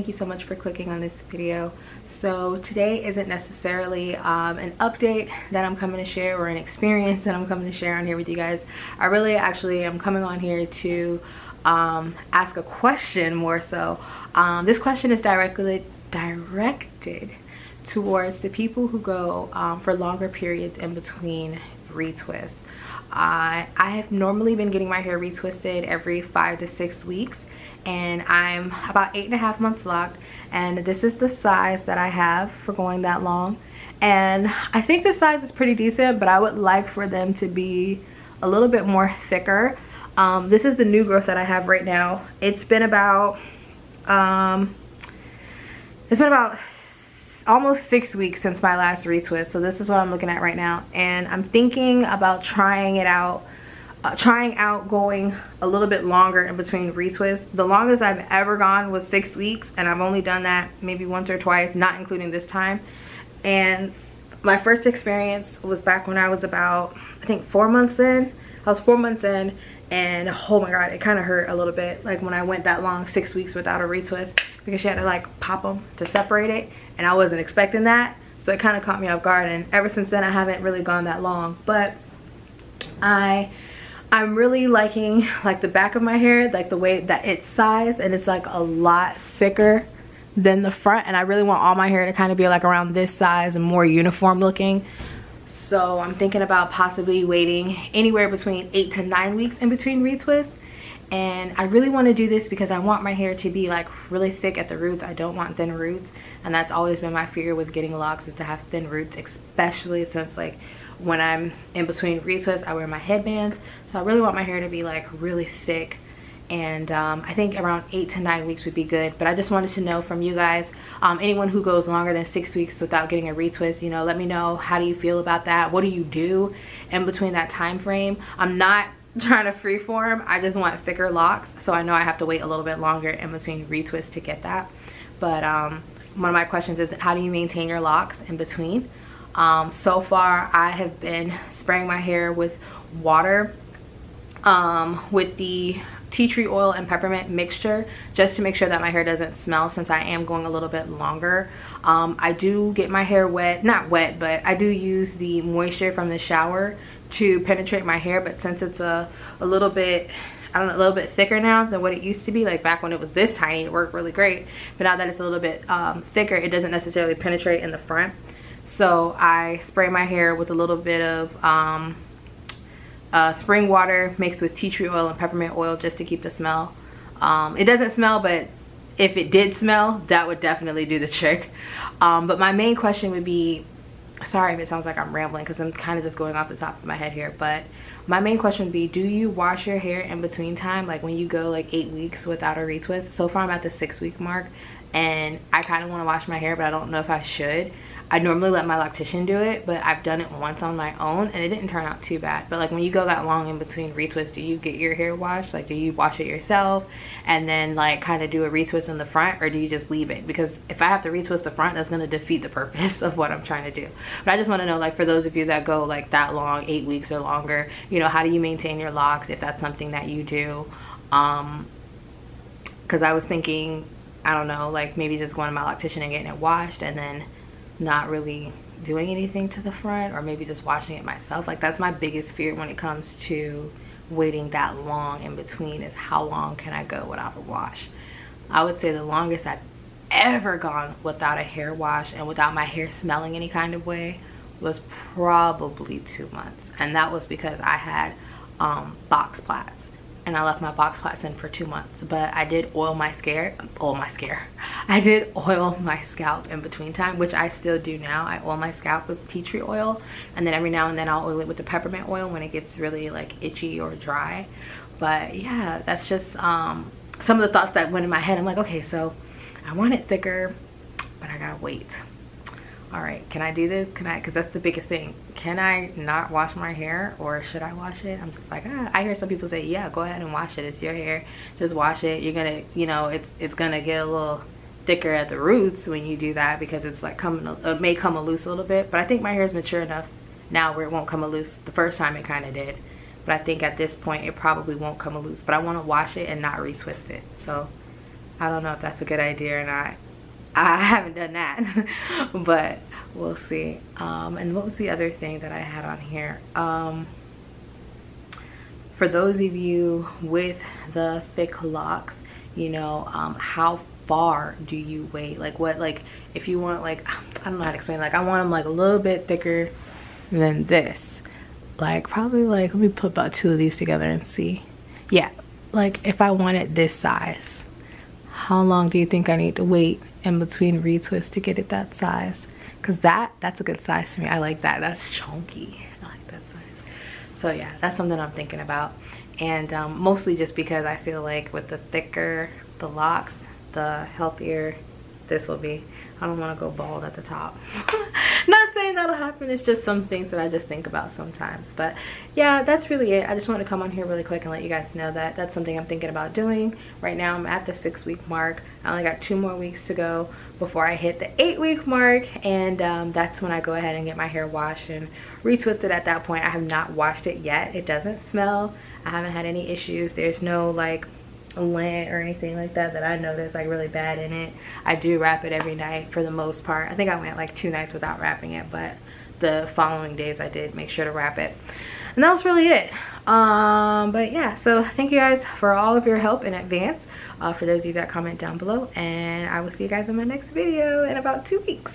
thank you so much for clicking on this video. So today isn't necessarily an update that I'm coming to share or an experience that I'm coming to share on here with you guys. I really actually am coming on here to ask a question more so. This question is directed towards the people who go for longer periods in between retwists. I have normally been getting my hair retwisted every 5 to 6 weeks, and I'm about 8.5 months locked, and this is the size that I have for going that long. And I think the size is pretty decent, but I would like for them to be a little bit more thicker. This is the new growth that I have right now. It's been about almost 6 weeks since my last retwist, so this is what I'm looking at right now, and I'm thinking about trying out going a little bit longer in between retwists. The longest I've ever gone was 6 weeks, and I've only done that maybe once or twice, not including this time. And my first experience was back when I was about, I think, 4 months in. I was 4 months in, and oh my god, it kind of hurt a little bit, like when I went that long, 6 weeks without a retwist, because she had to like pop them to separate it, and I wasn't expecting that, so it kind of caught me off guard. And ever since then I haven't really gone that long, but I'm really liking like the back of my hair, like the way that it's sized, and it's like a lot thicker than the front, and I really want all my hair to kind of be like around this size and more uniform looking. So I'm thinking about possibly waiting anywhere between 8 to 9 weeks in between retwists. And I really want to do this because I want my hair to be like really thick at the roots. I don't want thin roots, and that's always been my fear with getting locks, is to have thin roots, especially since like when I'm in between retwists I wear my headbands. So I really want my hair to be like really thick, and I think around 8 to 9 weeks would be good. But I just wanted to know from you guys, anyone who goes longer than 6 weeks without getting a retwist, you know, let me know, how do you feel about that? What do you do in between that time frame? I'm not trying to freeform, I just want thicker locks, so I know I have to wait a little bit longer in between retwists to get that. But one of my questions is, how do you maintain your locks in between? So far I have been spraying my hair with water with the tea tree oil and peppermint mixture, just to make sure that my hair doesn't smell, since I am going a little bit longer. I do get my hair wet, not wet, but I do use the moisture from the shower to penetrate my hair. But since it's a little bit, I don't know, a little bit thicker now than what it used to be, like back when it was this tiny, it worked really great, but now that it's a little bit thicker, it doesn't necessarily penetrate in the front. So I spray my hair with a little bit of spring water mixed with tea tree oil and peppermint oil, just to keep the smell. It doesn't smell, but if it did smell, that would definitely do the trick. But my main question would be, sorry if it sounds like I'm rambling, because I'm kind of just going off the top of my head here, but my main question would be, do you wash your hair in between time, like when you go like 8 weeks without a retwist? So far I'm at the 6 week mark, and I kind of want to wash my hair, but I don't know if I should. I normally let my loctician do it, but I've done it once on my own and it didn't turn out too bad. But like when you go that long in between retwists, do you get your hair washed? Like, do you wash it yourself and then like kind of do a retwist in the front, or do you just leave it? Because if I have to retwist the front, that's going to defeat the purpose of what I'm trying to do. But I just want to know, like, for those of you that go like that long, 8 weeks or longer, you know, how do you maintain your locks, if that's something that you do? Because I was thinking, I don't know, like maybe just going to my loctician and getting it washed, and then not really doing anything to the front, or maybe just washing it myself. Like, that's my biggest fear when it comes to waiting that long in between, is how long can I go without a wash. I would say the longest I've ever gone without a hair wash and without my hair smelling any kind of way was probably 2 months, and that was because I had box plaits, and I left my box plaits in for 2 months. But I did oil my scalp in between time, which I still do now. I oil my scalp with tea tree oil, and then every now and then I'll oil it with the peppermint oil when it gets really like itchy or dry. But yeah, that's just some of the thoughts that went in my head. I'm like, okay, so I want it thicker, but I gotta wait. All right, can I do this? Can I? Because that's the biggest thing. Can I not wash my hair, or should I wash it? I'm just like, I hear some people say, yeah, go ahead and wash it. It's your hair. Just wash it. You're gonna, you know, it's gonna get a little thicker at the roots when you do that, because it's like it may come loose a little bit. But I think my hair is mature enough now where it won't come loose. The first time it kind of did, but I think at this point it probably won't come loose. But I want to wash it and not retwist it. So I don't know if that's a good idea or not. I haven't done that. But we'll see. And what was the other thing that I had on here? For those of you with the thick locks, you know, how far do you wait? Like what, like if you want, like, I don't know how to explain, like I want them like a little bit thicker than this, like probably like, let me put about 2 of these together and see. Yeah, like if I want it this size, how long do you think I need to wait in between retwists to get it that size? Because that's a good size to me. I like that. That's chunky. I like that size. So yeah, that's something I'm thinking about. And mostly just because I feel like with the thicker the locks, the healthier this will be. I don't want to go bald at the top. Not saying that'll happen, it's just some things that I just think about sometimes. But yeah, that's really it. I just wanted to come on here really quick and let you guys know that that's something I'm thinking about doing. Right now I'm at the 6-week mark. I only got 2 more weeks to go before I hit the 8-week mark, and that's when I go ahead and get my hair washed and retwisted. At that point I have not washed it yet. It doesn't smell. I haven't had any issues. There's no like lint or anything like that I noticed like really bad in it. I do wrap it every night for the most part. I think I went like 2 nights without wrapping it, but the following days I did make sure to wrap it. And that was really it. But yeah, so thank you guys for all of your help in advance, for those of you that comment down below, and I will see you guys in my next video in about 2 weeks.